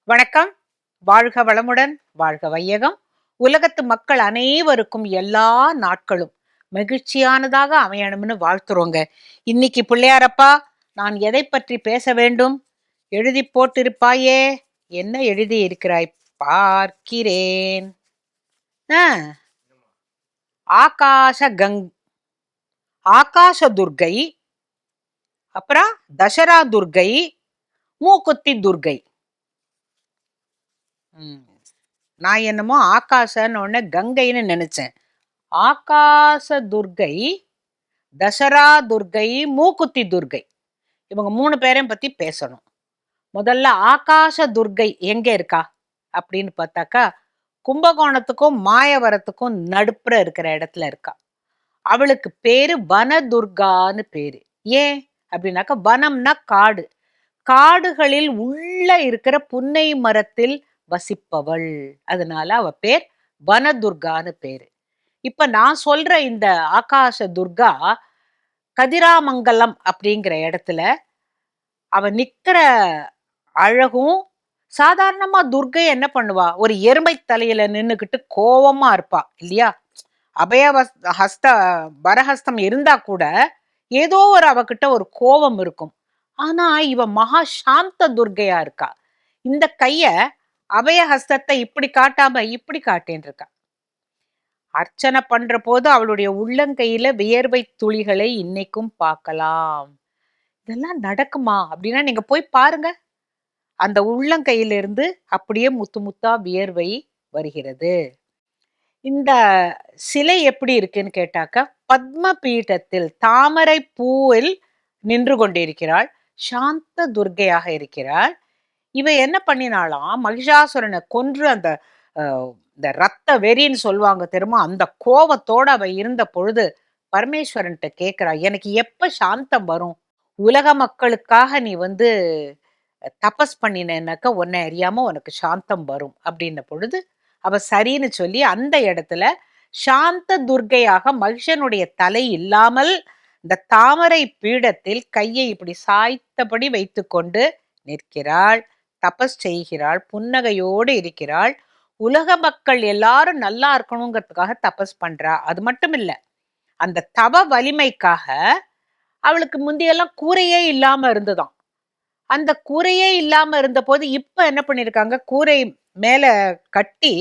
வணக்கம். வாழ்க வளமுடன், வாழ்க வையகம். உலகத்து மக்கள் அனைவருக்கும் எல்லா நாட்களும் மகிழ்ச்சியானதாக அமையணும்னு வாழ்த்துறோங்க. இன்னைக்கு பிள்ளையாரப்பா, நான் எதை பற்றி பேச வேண்டும்? எழுதி போட்டிருப்பாயே. என்ன எழுதி இருக்கிறாய்? பார்க்கிறேன். ஆ, ஆகாச கங் ஆகாச துர்கை, அப்புறம் தசரா துர்கை, மூக்குத்தி துர்கை. நான் என்னமோ ஆகாசன்னு உடனே கங்கைன்னு நினைச்சேன். ஆகாச துர்கை, தசரா துர்கை, மூக்குத்தி துர்கை, இவங்க 3 பேரையும் பத்தி பேசணும். முதல்ல ஆகாச துர்கை எங்க இருக்கா அப்படின்னு பார்த்தாக்கா, கும்பகோணத்துக்கும் மாயவரத்துக்கும் நடுப்புற இருக்கிற இடத்துல இருக்கா. அவளுக்கு பேரு வனதுர்கான்னு பேரு. ஏன் அப்படின்னாக்கா, வனம்னா காடு, காடுகளில் உள்ள இருக்கிற புன்னை மரத்தில் வசிப்பவள், அதனால அவ பேர் வனதுர்கான்னு பேரு. இப்ப நான் சொல்ற இந்த ஆகாச துர்கா கதிராமங்கலம் அப்படிங்கிற இடத்துல அவ நிக்கிற அழகும், சாதாரணமா துர்கை என்ன பண்ணுவா, ஒரு எருமை தலையில நின்னுக்கிட்டு கோவமா இருப்பா இல்லையா? அபய ஹஸ்த வரஹஸ்தம் இருந்தா கூட ஏதோ ஒரு அவகிட்ட ஒரு கோபம் இருக்கும். ஆனா இவ மகா சாந்த துர்கையா இருக்கா. இந்த கைய அபய ஹஸ்தத்தை இப்படி காட்டாம இப்படி காட்டேன் இருக்கா. அர்ச்சனை பண்ற போது அவளுடைய உள்ளங்கையில வியர்வை துளிகளை இன்னைக்கும் பார்க்கலாம். இதெல்லாம் நடக்குமா அப்படின்னா நீங்க போய் பாருங்க. அந்த உள்ளங்கையிலிருந்து அப்படியே முத்து முத்தா வியர்வை வருகிறது. இந்த சிலை எப்படி இருக்குன்னு கேட்டாக்க, பத்ம பீഠத்தில் தாமரை பூவில் நின்று கொண்டிருக்கிறாள். சாந்த துர்க்கையாக இருக்கிறாள். இவ என்ன பண்ணினாலாம், மகிஷாசுரனை கொன்று அந்த இந்த ரத்த வெறின்னு சொல்லுவாங்க தெரியுமா, அந்த கோவத்தோட அவ இருந்த பொழுது பரமேஸ்வரன்ட்ட கேட்கிறா, எனக்கு எப்ப சாந்தம் வரும்? உலக மக்களுக்காக நீ தபஸ் பண்ணினேன்னாக்க உன்னை அறியாம உனக்கு சாந்தம் வரும் அப்படின்ன பொழுது அவ சரின்னு சொல்லி அந்த இடத்துல சாந்த துர்க்கையாக மகிஷனுடைய தலை இல்லாமல் இந்த தாமரை பீடத்தில் கையை இப்படி சாய்த்தபடி வைத்துக்கொண்டு நிற்கிறாள். தபஸ் செய்கிறாள், புன்னகையோடு இருக்கிறாள். உலக மக்கள் எல்லாரும் நல்லா இருக்கணுங்கிறதுக்காக தபஸ் பண்றா. அது மட்டும் இல்ல, அந்த தவ வலிமைக்காக அவளுக்கு முந்தியெல்லாம் கூரையே இல்லாம இருந்ததாம். அந்த கூரையே இல்லாம இருந்த போது இப்ப என்ன பண்ணிருக்காங்க, கூரை மேல கட்டி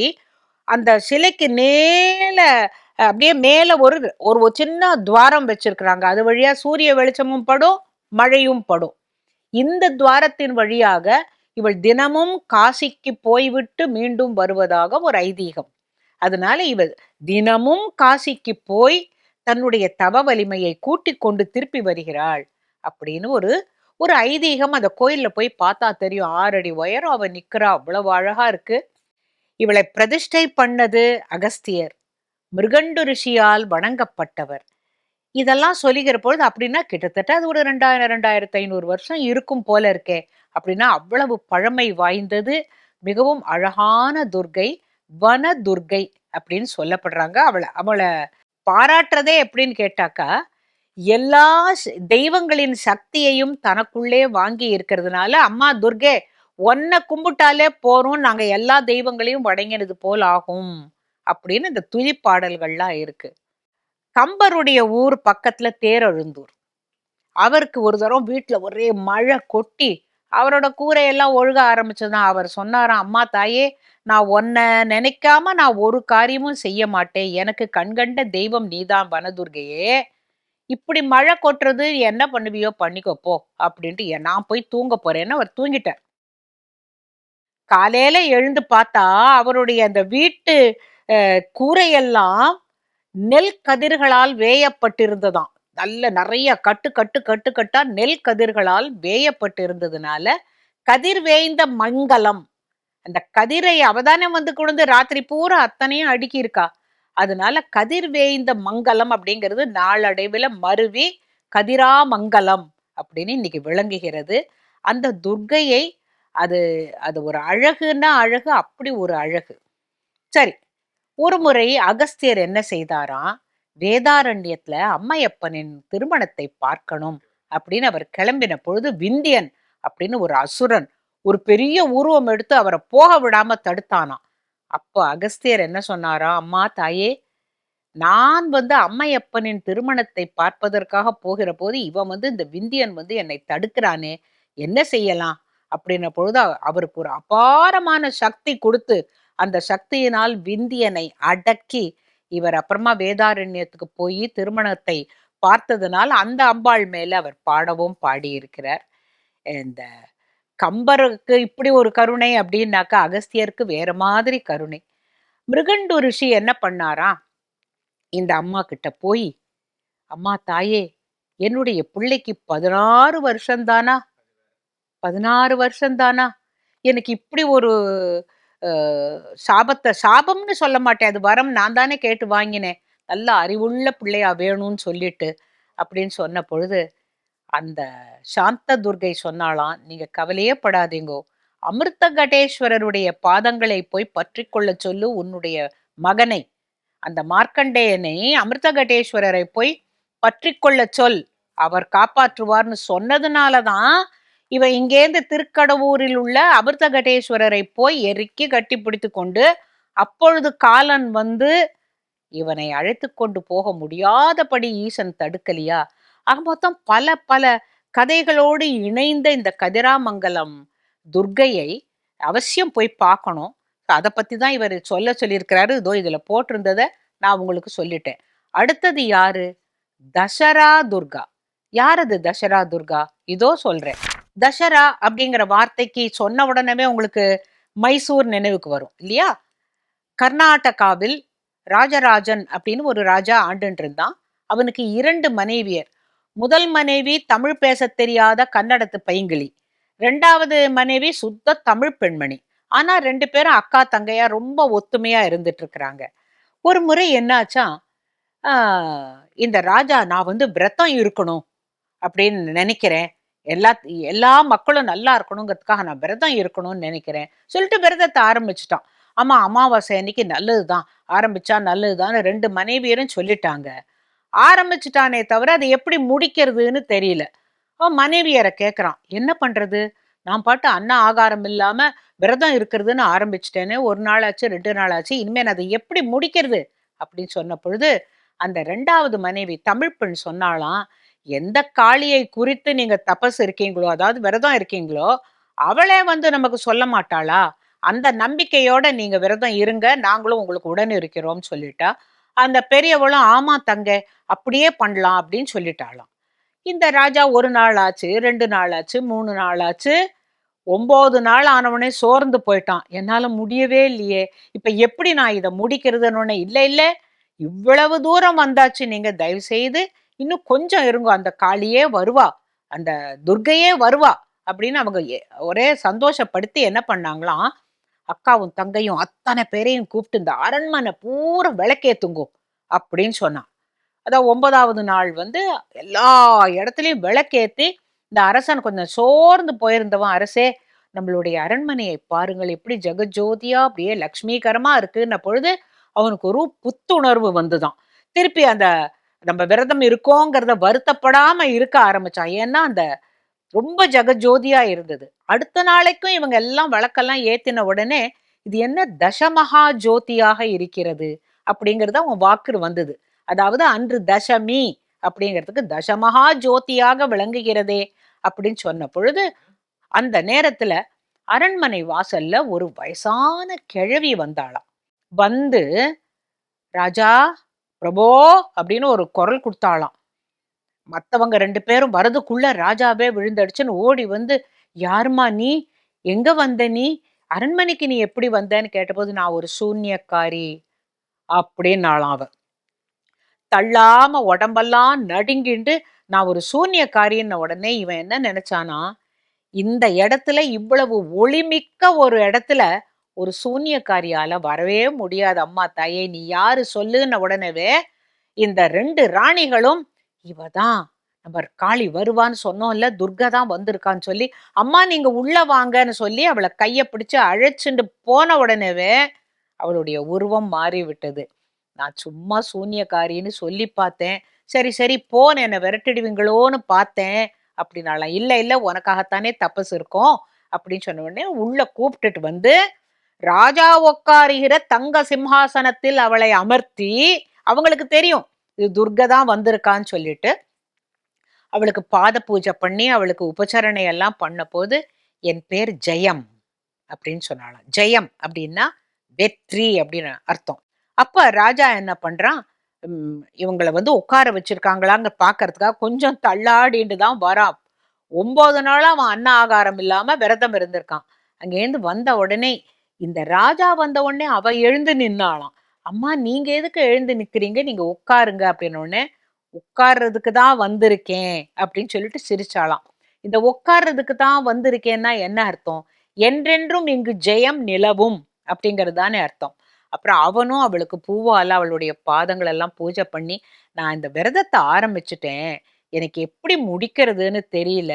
அந்த சிலைக்கு மேல அப்படியே மேல ஒரு ஒரு சின்ன துவாரம் வச்சிருக்கிறாங்க. அது வழியா சூரிய வெளிச்சமும் படும், மழையும் படும். இந்த துவாரத்தின் வழியாக இவள் தினமும் காசிக்கு போய்விட்டு மீண்டும் வருவதாக ஒரு ஐதீகம். அதனால இவள் தினமும் காசிக்கு போய் தன்னுடைய தவ வலிமையை கூட்டிக் கொண்டு திருப்பி வருகிறாள் அப்படின்னு ஒரு ஒரு ஐதீகம். அந்த கோயில்ல போய் பார்த்தா தெரியும். 6 அடி உயரம் அவ நிக்கிறா, அவ்வளவு அழகா இருக்கு. இவளை பிரதிஷ்டை பண்ணது அகஸ்தியர், மிருகண்டு ரிஷியால் வணங்கப்பட்டவர். இதெல்லாம் சொல்லிக்கிற பொழுது அப்படின்னா கிட்டத்தட்ட அது ஒரு 2000 2500 வருஷம் இருக்கும் போல இருக்கே. அப்படின்னா அவ்வளவு பழமை வாய்ந்தது. மிகவும் அழகான துர்கை, வன துர்கை அப்படின்னு சொல்லப்படுறாங்க. அவளை அவளை பாராட்டுறதே எப்படின்னு கேட்டாக்கா, எல்லா தெய்வங்களின் சக்தியையும் தனக்குள்ளே வாங்கி இருக்கிறதுனால, அம்மா துர்கே ஒன்ன கும்பிட்டாலே போறோம், நாங்க எல்லா தெய்வங்களையும் வணங்கினது போல் ஆகும் அப்படின்னு இந்த துதிப்பாடல்கள்லாம் இருக்கு. கம்பருடைய ஊர் பக்கத்துல தேரெழுந்தூர். அவருக்கு ஒரு தரம் வீட்டுல ஒரே மழை கொட்டி அவரோட கூரையெல்லாம் ஒழுக ஆரம்பிச்சதுதான். அவர் சொன்னாராம், அம்மா தாயே, நான் உன்னை நினைக்காம நான் ஒரு காரியமும் செய்ய மாட்டேன். எனக்கு கண்கண்ட தெய்வம் நீதான் வனதுர்கையே. இப்படி மழை கொட்டுறது என்ன பண்ணுவியோ பண்ணிக்கோ போ அப்படின்ட்டு நான் போய் தூங்க போறேன்னு அவர் தூங்கிட்டார். காலையில எழுந்து பார்த்தா அவருடைய அந்த வீட்டு கூரையெல்லாம் நெல் கதிர்களால் வேயப்பட்டிருந்ததாம். நல்ல நிறைய கட்டு கட்டு கட்டு கட்டா நெல் கதிர்களால் வேயப்பட்டிருந்ததுனால கதிர் வேய்ந்த மங்கலம். அந்த கதிரை அவதானே கொண்டு ராத்திரி பூரா அத்தனையும் அடுக்கி இருக்கா. அதனால கதிர் வேய்ந்த மங்கலம் அப்படிங்கிறது நாளடைவில் மருவி கதிராமங்கலம் அப்படின்னு இன்னைக்கு விளங்குகிறது. அந்த துர்க்கையை அது அது ஒரு அழகுன்னா அழகு, அப்படி ஒரு அழகு. சரி, ஒரு முறை அகஸ்தியர் என்ன செய்தாராம், வேதாரண்யத்துல அம்மையப்பனின் திருமணத்தை பார்க்கணும் அப்படின்னு அவர் கிளம்பின பொழுது விந்தியன் அப்படின்னு ஒரு அசுரன் ஒரு பெரிய உருவம் எடுத்து அவரை போக விடாம தடுத்தானாம். அப்போ அகஸ்தியர் என்ன சொன்னாராம், அம்மா தாயே, நான் அம்மையப்பனின் திருமணத்தை பார்ப்பதற்காக போகிற போது இவன் இந்த விந்தியன் என்னை தடுக்கிறானே, என்ன செய்யலாம் அப்படின்ன பொழுது அவருக்கு ஒரு அபாரமான சக்தி கொடுத்து அந்த சக்தியினால் விந்தியனை அடக்கி இவர் அப்புறமா வேதாரண்யத்துக்கு போய் திருமணத்தை பார்த்ததுனால் அந்த அம்பாள் மேல அவர் பாடவும் பாடியிருக்கிறார். இந்த கம்பருக்கு இப்படி ஒரு கருணை அப்படின்னாக்கா அகஸ்தியருக்கு வேற மாதிரி கருணை. மிருகண்டு ரிஷி என்ன பண்ணாரா, இந்த அம்மா கிட்ட போய், அம்மா தாயே, என்னுடைய பிள்ளைக்கு 16 வருஷம்தானா, 16 வருஷம்தானா, எனக்கு இப்படி ஒரு சாபம்னு சொல்ல மாட்டேன், அது வரம், நான் தானே கேட்டு வாங்கினேன், நல்ல அறிவுள்ள பிள்ளையா வேணும்னு சொல்லிட்டு அப்படின்னு சொன்ன பொழுது அந்த சாந்த துர்கை சொன்னாலாம், நீங்க கவலையே படாதீங்கோ, அமிர்த கடேஸ்வரருடைய பாதங்களை போய் பற்றி கொள்ள சொல்லு உன்னுடைய மகனை, அந்த மார்க்கண்டேயனை அமிர்த கடேஸ்வரரை போய் பற்றி கொள்ள சொல், அவர் காப்பாற்றுவார்னு சொன்னதுனாலதான் இவ இங்கேருந்து திருக்கடவூரில் உள்ள அமிர்த கடேஸ்வரரை போய் எரிக்கி கட்டி பிடித்து கொண்டு, அப்பொழுது காலன் இவனை அழைத்து கொண்டு போக முடியாதபடி ஈசன் தடுக்கலியா. ஆக மொத்தம் பல பல கதைகளோடு இணைந்த இந்த கதிராமங்கலம் துர்க்கையை அவசியம் போய் பார்க்கணும். அதை பத்தி தான் இவர் சொல்லியிருக்கிறாரு. இதோ இதுல போட்டிருந்ததை நான் உங்களுக்கு சொல்லிட்டேன். அடுத்தது யாரு, தசரா துர்கா. யார் அது தசரா துர்கா? இதோ சொல்றேன். தசரா அப்படிங்கிற வார்த்தைக்கு சொன்ன உடனே உங்களுக்கு மைசூர் நினைவுக்கு வரும் இல்லையா? கர்நாடகாவில் ராஜராஜன் அப்படின்னு ஒரு ராஜா ஆண்டுன்னு இருந்தான். அவனுக்கு 2 மனைவியர். முதல் மனைவி தமிழ் பேச தெரியாத கன்னடத்து பைங்கிளி, 2வது மனைவி சுத்த தமிழ் பெண்மணி. ஆனா 2 பேரும் அக்கா தங்கையா ரொம்ப ஒத்துமையா இருந்துட்டு இருக்கிறாங்க. ஒரு முறை என்னாச்சா, இந்த ராஜா நான் விரதம் இருக்கணும் அப்படின்னு நினைக்கிறேன், எல்லா மக்களும் நல்லா இருக்கணுங்கிறதுக்காக நான் விரதம் இருக்கணும்னு நினைக்கிறேன் சொல்லிட்டு விரதத்தை ஆரம்பிச்சுட்டான். ஆமா, அமாவாசை அன்னைக்கு நல்லதுதான், ஆரம்பிச்சா நல்லதுதான் 2 மனைவியரும் சொல்லிட்டாங்க. ஆரம்பிச்சுட்டானே தவிர அதை எப்படி முடிக்கிறதுன்னு தெரியல. அவன் மனைவியரை கேட்கறான், என்ன பண்றது, நான் பாட்டு ஆகாரம் இல்லாம விரதம் இருக்கிறதுன்னு ஆரம்பிச்சுட்டேன்னு, 1 நாள் ஆச்சு, 2 நாள் ஆச்சு, இனிமே அதை எப்படி முடிக்கிறது அப்படின்னு சொன்ன பொழுது அந்த 2வது மனைவி தமிழ் பெண் சொன்னாலாம், எந்த காளியை குறித்து நீங்க தபஸ் இருக்கீங்களோ, அதாவது விரதம் இருக்கீங்களோ, அவளே நமக்கு சொல்ல மாட்டாளா, அந்த நம்பிக்கையோட நீங்க விரதம் இருங்க, நாங்களும் உங்களுக்கு உடன் இருக்கிறோம் சொல்லிட்டா. அந்த பெரியவளும் ஆமா தங்க, அப்படியே பண்ணலாம் அப்படின்னு சொல்லிட்டாளாம். இந்த ராஜா 1 நாள் ஆச்சு, 2 நாள் ஆச்சு, 3 நாள் ஆச்சு, 9 நாள் ஆனவனே சோர்ந்து போயிட்டான். என்னால முடியவே இல்லையே, இப்ப எப்படி நான் இதை முடிக்கிறதுன்னு. இல்ல இல்ல, இவ்வளவு தூரம் வந்தாச்சு, நீங்க தயவு செய்து இன்னும் கொஞ்சம் இருங்க, அந்த காளியே வருவா, அந்த துர்க்கையே வருவா அப்படின்னு அவங்க ஒரே சந்தோஷப்படுத்தி என்ன பண்ணாங்களாம், அக்காவும் தங்கையும் அத்தனை பேரையும் கூப்பிட்டு இந்த அரண்மனை பூரா விளக்கேத்துங்கோ அப்படின்னு சொன்னான். அதான் 9வது நாள் எல்லா இடத்துலயும் விளக்கேத்தி இந்த அரசன் கொஞ்சம் சோர்ந்து போயிருந்தவன், அரசே நம்மளுடைய அரண்மனையை பாருங்கள் எப்படி ஜெகஜோதியா அப்படியே லக்ஷ்மிகரமா இருக்குன்ன பொழுது அவனுக்கு ஒரு புத்துணர்வு வந்துதான். திருப்பி அந்த நம்ம விரதம் இருக்கோங்கிறத வருத்தப்படாம இருக்க ஆரம்பிச்சான். ஏன்னா அந்த ரொம்ப ஜெகஜோதியா இருந்தது. அடுத்த நாளைக்கும் இவங்க எல்லாம் விளக்கெல்லாம் ஏத்தின உடனே இது என்ன தசமகா ஜோதியாக இருக்கிறது அப்படிங்கறது அவன் வாக்கு வந்தது. அதாவது அன்று தசமி அப்படிங்கிறதுக்கு தசமகா ஜோதியாக விளங்குகிறதே அப்படின்னு சொன்ன பொழுது அந்த நேரத்துல அரண்மனை வாசல்ல ஒரு வயசான கிழவி வந்தாளாம். ராஜா பிரபோ அப்படின்னு ஒரு குரல் கொடுத்தாளாம். மத்தவங்க 2 பேரும் வரதுக்குள்ள ராஜாவே விழுந்தடிச்சுன்னு ஓடி யாருமா நீ, எங்க வந்த நீ, அரண்மனைக்கு நீ எப்படி வந்தன்னு கேட்டபோது, நான் ஒரு சூன்யக்காரி அப்படின்னாலாம். அவ தள்ளாம உடம்பெல்லாம் நடுங்கிண்டு நான் ஒரு சூன்யக்காரின்ன உடனே இவன் என்ன நினைச்சானா, இந்த இடத்துல இவ்வளவு ஒளிமிக்க ஒரு இடத்துல ஒரு சூன்யக்காரியால வரவே முடியாது, அம்மா தாயே நீ யாரு சொல்லுன்ன உடனேவே இந்த 2 ராணிகளும் இவதான் நம்ம காளி வருவான்னு சொன்னோம்ல, துர்கா தான் வந்திருக்கான்னு சொல்லி, அம்மா நீங்க உள்ள வாங்கன்னு சொல்லி அவளை கைய பிடிச்சு அழைச்சுண்டு போன உடனேவே அவளுடைய உருவம் மாறிவிட்டது. நான் சும்மா சூன்யக்காரின்னு சொல்லி பார்த்தேன், சரி சரி போன்னு என்னை விரட்டிடுவீங்களோன்னு பார்த்தேன் அப்படின்னாலாம். இல்ல இல்ல, உனக்காகத்தானே தபஸ் இருக்கும் அப்படின்னு சொன்ன உடனே உள்ள கூப்பிட்டுட்டு வந்து ராஜா உட்காருகிற தங்க சிம்ஹாசனத்தில் அவளை அமர்த்தி, அவங்களுக்கு தெரியும் இது துர்கை தான் வந்திருக்கான்னு சொல்லிட்டு அவளுக்கு பாத பூஜை பண்ணி அவளுக்கு உபச்சரணை எல்லாம் பண்ண போது என் பேர் ஜெயம் அப்படின்னு சொன்னாலாம். ஜெயம் அப்படின்னா வெற்றி அப்படின்னு அர்த்தம். அப்ப ராஜா என்ன பண்றான், இவங்கள வந்து உட்கார வச்சிருக்காங்களாங்க பாக்குறதுக்காக கொஞ்சம் தள்ளாடிட்டு தான் வரான். 9 நாளா அவன் அன்ன ஆகாரம் இல்லாம விரதம் இருந்திருக்கான். அங்கேருந்து வந்த உடனே இந்த ராஜா வந்த உடனே அவ எழுந்து நின்னாளாம். அம்மா நீங்க எதுக்கு எழுந்து நிக்கிறீங்க, நீங்க உட்காருங்க அப்படின்னு உடனே உட்கார்றதுக்கு தான் வந்திருக்கேன் அப்படின்னு சொல்லிட்டு சிரிச்சாளாம். இந்த உட்கார்றதுக்கு தான் வந்திருக்கேன்னா என்ன அர்த்தம், என்றென்றும் இங்கு ஜெயம் நிலவும் அப்படிங்கிறது தானே அர்த்தம். அப்புறம் அவனும் அவளுக்கு பூவால அவளுடைய பாதங்கள் எல்லாம் பூஜை பண்ணி, நான் இந்த விரதத்தை ஆரம்பிச்சுட்டேன், எனக்கு எப்படி முடிக்கிறதுன்னு தெரியல,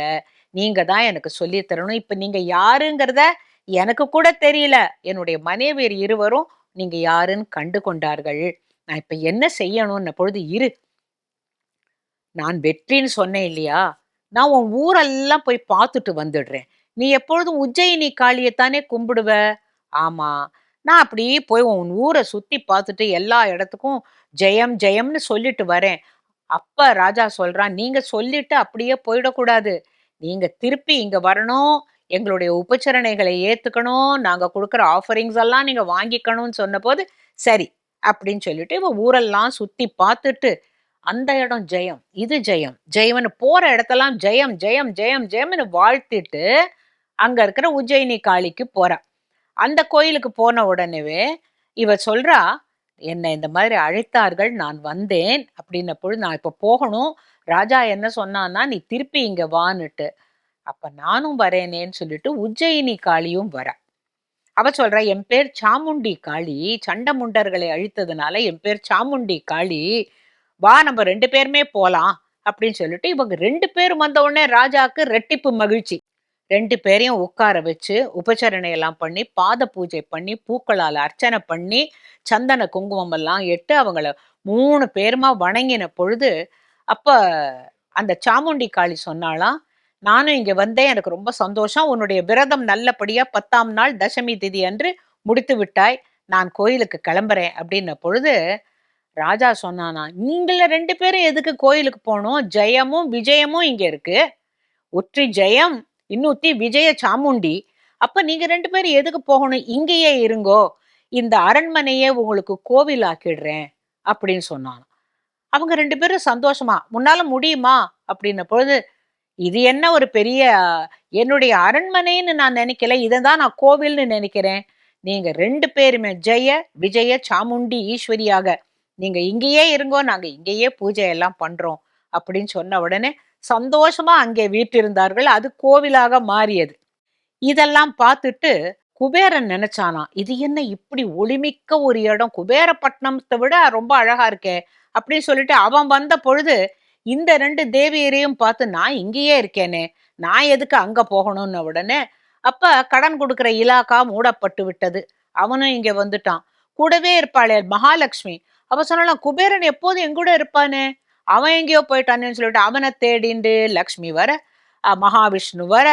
நீங்க தான் எனக்கு சொல்லி தரணும், இப்ப நீங்க யாருங்கிறத எனக்கு கூட தெரியல, என்னுடைய மனைவியர் இருவரும் நீங்க யாருன்னு கண்டு கொண்டார்கள், நான் இப்ப என்ன செய்யணும்னு பொழுது இரு, நான் வெற்றின்னு சொன்னேன் இல்லையா, நான் உன் ஊரெல்லாம் போய் பார்த்துட்டு வந்துடுறேன், நீ எப்பொழுதும் உஜ்ஜயினி காளியைத்தானே கும்பிடுவ, ஆமா, நான் அப்படி போய் உன் ஊரை சுத்தி பார்த்துட்டு எல்லா இடத்துக்கும் ஜெயம் ஜெயம்னு சொல்லிட்டு வரேன். அப்ப ராஜா சொல்றான், நீங்க சொல்லிட்டு அப்படியே போயிடக்கூடாது, நீங்க திருப்பி இங்க வரணும், எங்களுடைய உபச்சரணைகளை ஏத்துக்கணும், நாங்க கொடுக்குற ஆஃபரிங்ஸ் எல்லாம் நீங்க வாங்கிக்கணும்னு சொன்ன போது சரி அப்படின்னு சொல்லிட்டு இவ ஊரெல்லாம் சுத்தி பார்த்துட்டு அந்த இடம் ஜெயம், இது ஜெயம் ஜெயம்னு போற இடத்தெல்லாம் ஜெயம் ஜெயம் ஜெயம் ஜெயம்னு வாழ்த்திட்டு அங்க இருக்கிற உஜ்ஜயினி காளிக்கு போறா. அந்த கோயிலுக்கு போன உடனேவே இவ சொல்றா, என்னை இந்த மாதிரி அழைத்தார்கள், நான் வந்தேன் அப்படின்ன பொழுது நான் இப்ப போகணும், ராஜா என்ன சொன்னான்னா நீ திருப்பி இங்க வான்னுட்டு, அப்ப நானும் வரேனேன்னு சொல்லிட்டு உஜ்ஜயினி காளியும் வரா. அவ சொல்றா, என் பேர் சாமுண்டி காளி, சண்டமுண்டர்களை அழித்ததுனால என் பேர் சாமுண்டி காளி, வா நம்ம 2 பேருமே போலாம் அப்படின்னு சொல்லிட்டு இவங்க 2 பேரும் வந்த உடனே ராஜாக்கு ரெட்டிப்பு மகிழ்ச்சி. 2 பேரையும் உட்கார வச்சு உபச்சரணை எல்லாம் பண்ணி பாத பூஜை பண்ணி பூக்களால் அர்ச்சனை பண்ணி சந்தன குங்குமம் எல்லாம் இட்டு அவங்கள 3 பேருமா வணங்கின பொழுது அப்ப அந்த சாமுண்டி காளி சொன்னாலாம், நானும் இங்க வந்தேன், எனக்கு ரொம்ப சந்தோஷம், உன்னுடைய விரதம் நல்லபடியா 10ஆம் நாள் தசமி திதி அன்று முடித்து விட்டாய், நான் கோயிலுக்கு கிளம்புறேன் அப்படின்ன பொழுது ராஜா சொன்னானா, நீங்கள 2 பேரும் எதுக்கு கோயிலுக்கு போகணும், ஜெயமும் விஜயமும் இங்க இருக்கு, ஒற்றி ஜெயம் இன்னொத்தி விஜய சாமுண்டி, அப்ப நீங்க 2 பேரும் எதுக்கு போகணும், இங்கேயே இருங்கோ, இந்த அரண்மனையே உங்களுக்கு கோவில் ஆக்கிடுறேன் அப்படின்னு சொன்னான். அவங்க 2 பேரும் சந்தோஷமா, முன்னால முடியுமா அப்படின்ன பொழுது, இது என்ன ஒரு பெரிய என்னுடைய அரண்மனைன்னு நான் நினைக்கல, இதைதான் நான் கோவில்னு நினைக்கிறேன், நீங்க 2 பேருமே ஜெய விஜய சாமுண்டி ஈஸ்வரியாக நீங்க இங்கேயே இருங்கோ, நாங்க இங்கேயே பூஜை எல்லாம் பண்றோம் அப்படின்னு சொன்ன உடனே சந்தோஷமா அங்கே வீற்றிருந்தார்கள், அது கோவிலாக மாறியது. இதெல்லாம் பார்த்துட்டு குபேரன் நினைச்சானா, இது என்ன இப்படி ஒளிமிக்க ஒரு இடம், குபேரப்பட்டினத்தை விட ரொம்ப அழகா இருக்கே அப்படின்னு சொல்லிட்டு அவன் வந்த பொழுது இந்த 2 தேவியரையும் பார்த்து, நான் இங்கேயே இருக்கேனே, நான் எதுக்கு அங்க போகணும்னு உடனே அப்ப கடன் கொடுக்கிற இலாக்கா மூடப்பட்டு விட்டது, அவனும் இங்க வந்துட்டான். கூடவே இருப்பாளே மகாலட்சுமி, அவ சொன்னாலாம், குபேரன் எப்போதும் எங்கூட இருப்பானே, அவன் எங்கேயோ போயிட்டானேன்னு சொல்லிட்டு அவனை தேடிண்டு லக்ஷ்மி வர, மகாவிஷ்ணு வர,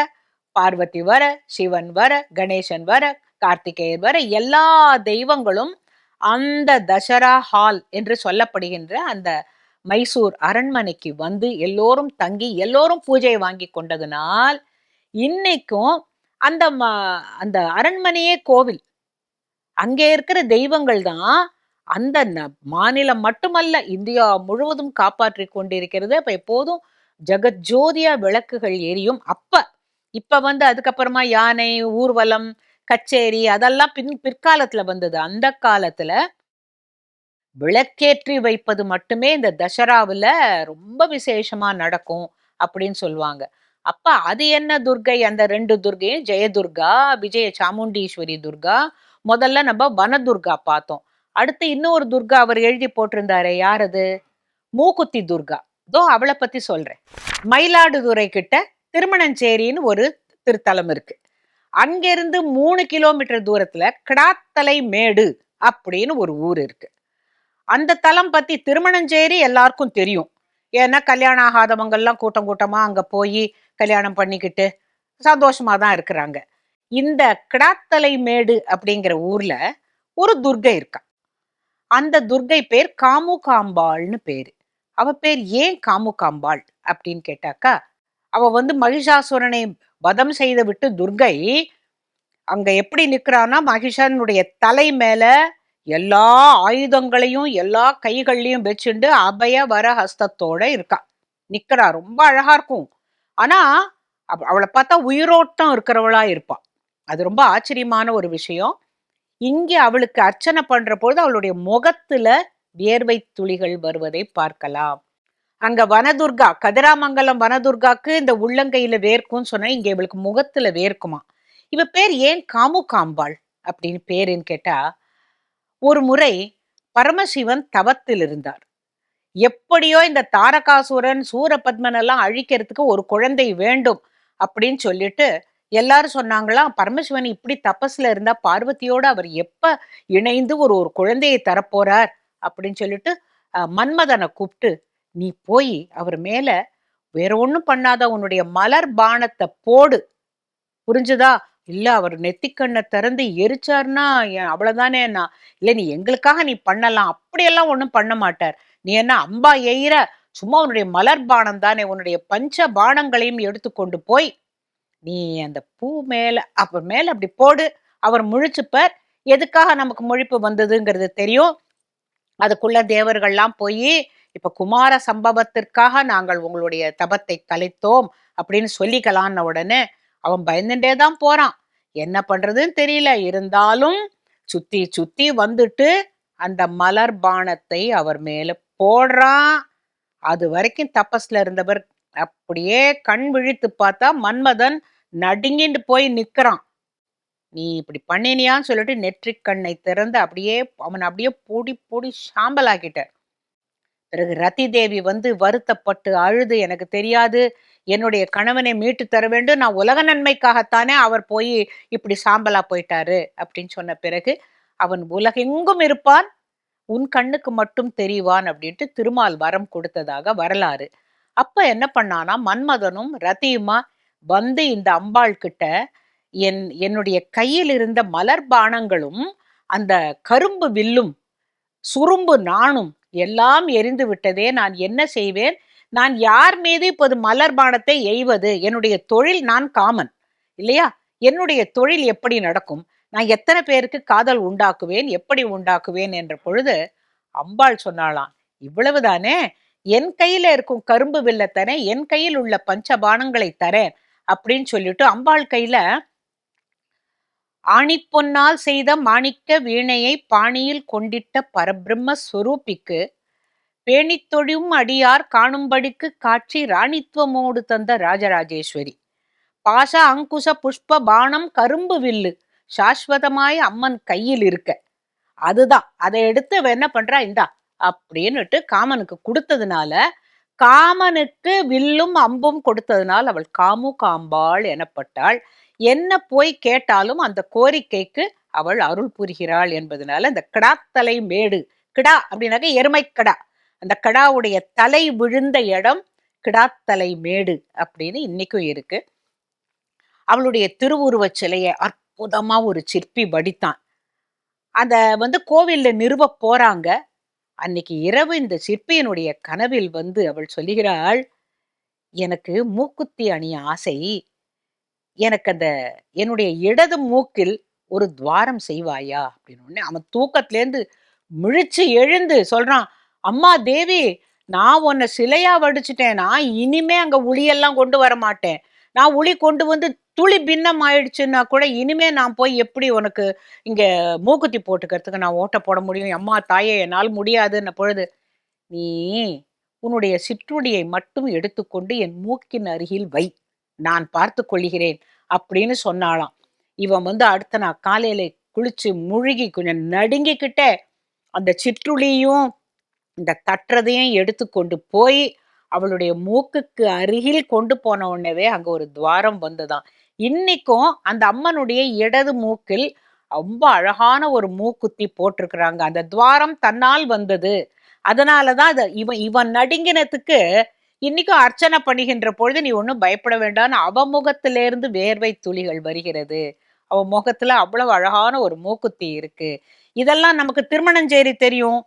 பார்வதி வர, சிவன் வர, கணேசன் வர, கார்த்திகேயர் வர, எல்லா தெய்வங்களும் அந்த தசரா ஹால் என்று சொல்லப்படுகின்ற அந்த மைசூர் அரண்மனைக்கு வந்து எல்லோரும் தங்கி எல்லோரும் பூஜையை வாங்கி கொண்டதுனால் இன்னைக்கும் அந்த அந்த அரண்மனையே கோவில். அங்கே இருக்கிற தெய்வங்கள் தான் அந்த மாநிலம் மட்டுமல்ல இந்தியா முழுவதும் காப்பாற்றி கொண்டிருக்கிறது. அப்ப எப்போதும் ஜெகஜோதியா விளக்குகள் எரியும். இப்ப வந்து அதுக்கப்புறமா யானை, ஊர்வலம், கச்சேரி அதெல்லாம் பிற்காலத்துல வந்தது. அந்த காலத்துல விளக்கேற்றி வைப்பது மட்டுமே இந்த தசராவுல ரொம்ப விசேஷமா நடக்கும் அப்படின்னு சொல்லுவாங்க. அப்ப அது என்ன துர்கை, அந்த 2 துர்கையும் ஜெயதுர்கா, விஜய சாமுண்டீஸ்வரி துர்கா, முதல்ல நம்ம வனதுர்கா பார்த்தோம். அடுத்து இன்னொரு துர்கா அவர் எழுதி போட்டிருந்தாரு, யார் அது, மூக்குத்தி துர்கா, இதோ அவளை பத்தி சொல்றேன். மயிலாடுதுறை கிட்ட திருமணஞ்சேரின்னு ஒரு திருத்தலம் இருக்கு. அங்கிருந்து 3 கிலோமீட்டர் தூரத்துல கிடாத்தலை மேடு அப்படின்னு ஒரு ஊர் இருக்கு. அந்த தலம் பத்தி திருமணஞ்சேரி எல்லாருக்கும் தெரியும். ஏன்னா கல்யாணம் ஆகாதவங்க எல்லாம் கூட்டம் கூட்டமா அங்க போய் கல்யாணம் பண்ணிக்கிட்டு சந்தோஷமா தான் இருக்கிறாங்க. இந்த கிடாத்தலை மேடு அப்படிங்கிற ஊர்ல ஒரு துர்க்கை இருக்கா. அந்த துர்க்கை பேர் காமுகாம்பாள்னு பேரு. அவ பேர் ஏன் காமுகாம்பாள் அப்படின்னு கேட்டாக்கா, அவ மகிஷாசுரனை வதம் செய்து விட்டு துர்க்கை அங்க எப்படி நிக்கிறான்னா, மகிஷனுடைய தலை மேல எல்லா ஆயுதங்களையும் எல்லா கைகள்லயும் வச்சுண்டு அபய வர ஹஸ்தத்தோட இருக்கா. நிக்கிறா. ரொம்ப அழகா இருக்கும். ஆனா அவளை பார்த்தா உயிரோட்டம் இருக்கிறவளா இருப்பா. அது ரொம்ப ஆச்சரியமான ஒரு விஷயம். இங்கே அவளுக்கு அர்ச்சனை பண்ற பொழுது அவளுடைய முகத்துல வியர்வை துளிகள் வருவதை பார்க்கலாம். அங்க வனதுர்கா, கதிராமங்கலம் வனதுர்காக்கு இந்த உள்ளங்கையில வேர்க்கும்னு சொன்னா, இங்க இவளுக்கு முகத்துல வேர்க்குமா. இவ பேர் ஏன் காமுகாம்பாள் அப்படின்னு பேருன்னு கேட்டா, ஒரு முறை பரமசிவன் தவத்தில் இருந்தார். எப்படியோ இந்த தாரகாசுரன் சூரபத்மன் எல்லாம் அழிக்கிறதுக்கு ஒரு குழந்தை வேண்டும் அப்படின்னு சொல்லிட்டு எல்லாரும் சொன்னாங்களாம், பரமசிவன் இப்படி தபஸ்ல இருந்தா பார்வதியோட அவர் எப்ப இணைந்து ஒரு ஒரு குழந்தையை தரப்போறார் அப்படின்னு சொல்லிட்டு மன்மதனை கூப்பிட்டு, நீ போய் அவர் மேல வேற ஒண்ணும் பண்ணாத, உன்னுடைய மலர் பானத்தை போடு, புரிஞ்சுதா? இல்ல அவர் நெத்திக்கண்ணை திறந்து எரிச்சாருன்னா அவ்வளவுதானே. நான் இல்ல, நீ எங்களுக்காக நீ பண்ணலாம், அப்படியெல்லாம் ஒண்ணும் பண்ண மாட்டார். நீ என்ன அம்பா எயிற, சும்மா உன்னுடைய மலர் பானம் தானே, உன்னுடைய பஞ்ச பானங்களையும் எடுத்துக்கொண்டு போய் நீ அந்த பூ மேல மேல அப்படி போடு, அவர் முழிச்சுப்பார். எதுக்காக நமக்கு முழிப்பு வந்ததுங்கிறது தெரியும். அதுக்குள்ள தேவர்கள்லாம் போய், இப்ப குமார சம்பவத்திற்காக நாங்கள் உங்களுடைய தபத்தை கலைத்தோம் அப்படின்னு சொல்லிக்கலான்னு உடனே அவன் பயந்துட்டே தான் போறான். என்ன பண்றதுன்னு தெரியல. இருந்தாலும் சுத்தி சுத்தி வந்துட்டு அந்த மலர் பானத்தை அவர் மேல போடுறான். அது வரைக்கும் தபஸ்ல இருந்தவர் அப்படியே கண் விழித்து பார்த்தா மன்மதன் நடுங்கிட்டு போய் நிக்கிறான். நீ இப்படி பண்ணினியான்னு சொல்லிட்டு நெற்றிக் கண்ணை திறந்து அப்படியே அவன் அப்படியே பூடி பூடி சாம்பலாக்கிட்டார். பிறகு ரதி தேவி வருத்தப்பட்டு அழுது, எனக்கு தெரியாது, என்னுடைய கணவனை மீட்டு தர வேண்டும், நான் உலக நன்மைக்காகத்தானே அவர் போய் இப்படி சாம்பலா போயிட்டாரு அப்படின்னு சொன்ன பிறகு, அவன் உலகெங்கும் இருப்பான், உன் கண்ணுக்கு மட்டும் தெரிவான் அப்படின்ட்டு திருமால் வரம் கொடுத்ததாக வரலாறு. அப்ப என்ன பண்ணானா, மன்மதனும் ரதியுமா இந்த அம்பாள் கிட்ட என்னுடைய கையில் இருந்த மலர் பானங்களும் அந்த கரும்பு வில்லும் சுரும்பு நானும் எல்லாம் எரிந்து விட்டதே, நான் என்ன செய்வேன், நான் யார் மீது இப்போது மலர் பானத்தை எய்வது, என்னுடைய தொழில், நான் காமன் இல்லையா, என்னுடைய தொழில் எப்படி நடக்கும், நான் எத்தனை பேருக்கு காதல் உண்டாக்குவேன், எப்படி உண்டாக்குவேன் என்ற பொழுது அம்பாள் சொன்னாலாம், இவ்வளவுதானே, என் கையில இருக்கும் கரும்பு வில்லத்தானே, என் கையில் உள்ள பஞ்சபானங்களை தரேன் அப்படின்னு சொல்லிட்டு அம்பாள் கையில ஆணிப்பொன்னால் செய்த மாணிக்க வீணையை பாணியில் கொண்டிட்ட பரபிரம்ம ஸ்வரூபிக்கு பேணித்தொழியும் அடியார் காணும்படிக்கு காட்சி ராணித்துவமோடு தந்த ராஜராஜேஸ்வரி, பாச அங்குச புஷ்ப பானம் கரும்பு வில்லு சாஸ்வதமாய் அம்மன் கையில் இருக்க, அதுதான் அதை எடுத்து என்ன பண்றா, இந்தா அப்படின்னுட்டு காமனுக்கு கொடுத்ததுனால, காமனுக்கு வில்லும் அம்பும் கொடுத்ததுனால் அவள் காமுகாம்பாள் எனப்பட்டாள். என்ன போய் கேட்டாலும் அந்த கோரிக்கைக்கு அவள் அருள் புரிகிறாள் என்பதனால இந்த கிடாத்தலை மேடு, கிடா அப்படின்னாக்க எருமை கடா, அந்த கடாவுடைய தலை விழுந்த இடம் கிடாத்தலை மேடு அப்படின்னு இன்னைக்கும் இருக்கு. அவளுடைய திருவுருவ சிலையை அற்புதமா ஒரு சிற்பி வடித்தான். அத கோவில்ல நிறுவ போறாங்க. அன்னைக்கு இரவு இந்த சிற்பியினுடைய கனவில் அவள் சொல்லுகிறாள், எனக்கு மூக்குத்தி அணிய ஆசை, எனக்கு என்னுடைய இடது மூக்கில் ஒரு துவாரம் செய்வாயா அப்படின்னு. அவன் தூக்கத்திலேருந்து முழிச்சு எழுந்து சொல்றான், அம்மா தேவி, நான் உன்னை சிலையா வடிச்சுட்டேன், நான் இனிமே அங்க உளியெல்லாம் கொண்டு வர மாட்டேன், நான் உளி கொண்டு துளி பின்னம் ஆயிடுச்சுன்னா கூட இனிமே நான் போய் எப்படி உனக்கு இங்க மூக்குத்தி போட்டுக்கிறதுக்கு நான் ஓட்ட போட முடியும், அம்மா தாயே என்னால் முடியாதுன்ன பொழுது, நீ உன்னுடைய சிற்றுடியை மட்டும் எடுத்துக்கொண்டு என் மூக்கின் அருகில் வை, நான் பார்த்து கொள்கிறேன் அப்படின்னு சொன்னாலாம். இவன் அடுத்த நாள் காலையில குளிச்சு முழுகி கொஞ்சம் நடுங்கிக்கிட்டே அந்த சிற்றுளியும் இந்த தட்டுறதையும் எடுத்துக்கொண்டு போய் அவளுடைய மூக்குக்கு அருகில் கொண்டு போன உடனே அங்க ஒரு துவாரம் வந்துதான். இன்னைக்கும் அந்த அம்மனுடைய இடது மூக்கில் ரொம்ப அழகான ஒரு மூக்குத்தி போட்டிருக்கிறாங்க. அந்த துவாரம் தன்னால் வந்தது. அதனாலதான் இவன் நடுங்கினத்துக்கு இன்னைக்கும் அர்ச்சனை பண்ணுகின்ற பொழுது நீ ஒன்னும் பயப்பட வேண்டாம்னு அவமுகத்திலிருந்து வேர்வை துளிகள் வருகிறது அவ முகத்துல அவ்வளவு அழகான ஒரு மூக்குத்தி இருக்கு. இதெல்லாம் நமக்கு திருமணஞ்சேரி தெரியும்.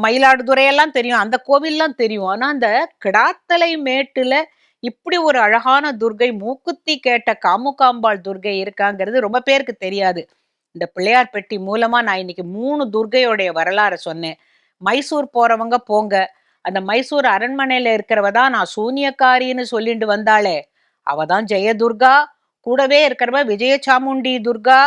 மயிலாடுதுறை எல்லாம் தெரியும். அந்த கோவில்லாம் தெரியும். ஆனா அந்த கிடாத்தலை மேட்டுல இப்படி ஒரு அழகான துர்க்கை, மூக்குத்தி கேட்ட காமுகாம்பாள் துர்க்கை இருக்காங்கிறது ரொம்ப பேருக்கு தெரியாது. இந்த பிள்ளையார் பெட்டி மூலமா நான் இன்னைக்கு 3 துர்க்கையோடைய வரலாற சொன்னேன். மைசூர் போறவங்க போங்க. அந்த மைசூர் அரண்மனையில இருக்கிறவ தான் நான் சூனியக்காரின்னு சொல்லிட்டு வந்தாளே, அவ தான் ஜெயதுர்கா. கூடவே இருக்கிறவ விஜய சாமுண்டி துர்கா.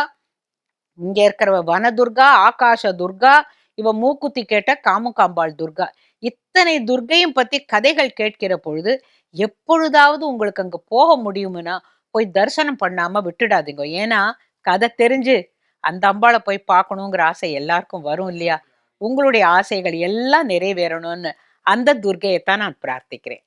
இங்க இருக்கிறவ வனதுர்கா, ஆகாஷ துர்கா, இவ மூக்குத்தி கேட்ட காமுகாம்பாள் துர்கா. இத்தனை துர்க்கையும் பத்தி கதைகள் கேட்கிற பொழுது, எப்பொழுதாவது உங்களுக்கு அங்க போக முடியும்னா, போய் தரிசனம் பண்ணாம விட்டுடாதீங்க. ஏன்னா, கதை தெரிஞ்சு அந்த அம்பாள போய் பார்க்கணுங்கிற ஆசை எல்லாருக்கும் வரும் இல்லையா? உங்களுடைய ஆசைகள் எல்லாம் நிறைவேறணும்னு அந்த துர்க்கையத்தான் நான் பிரார்த்திக்கிறேன்.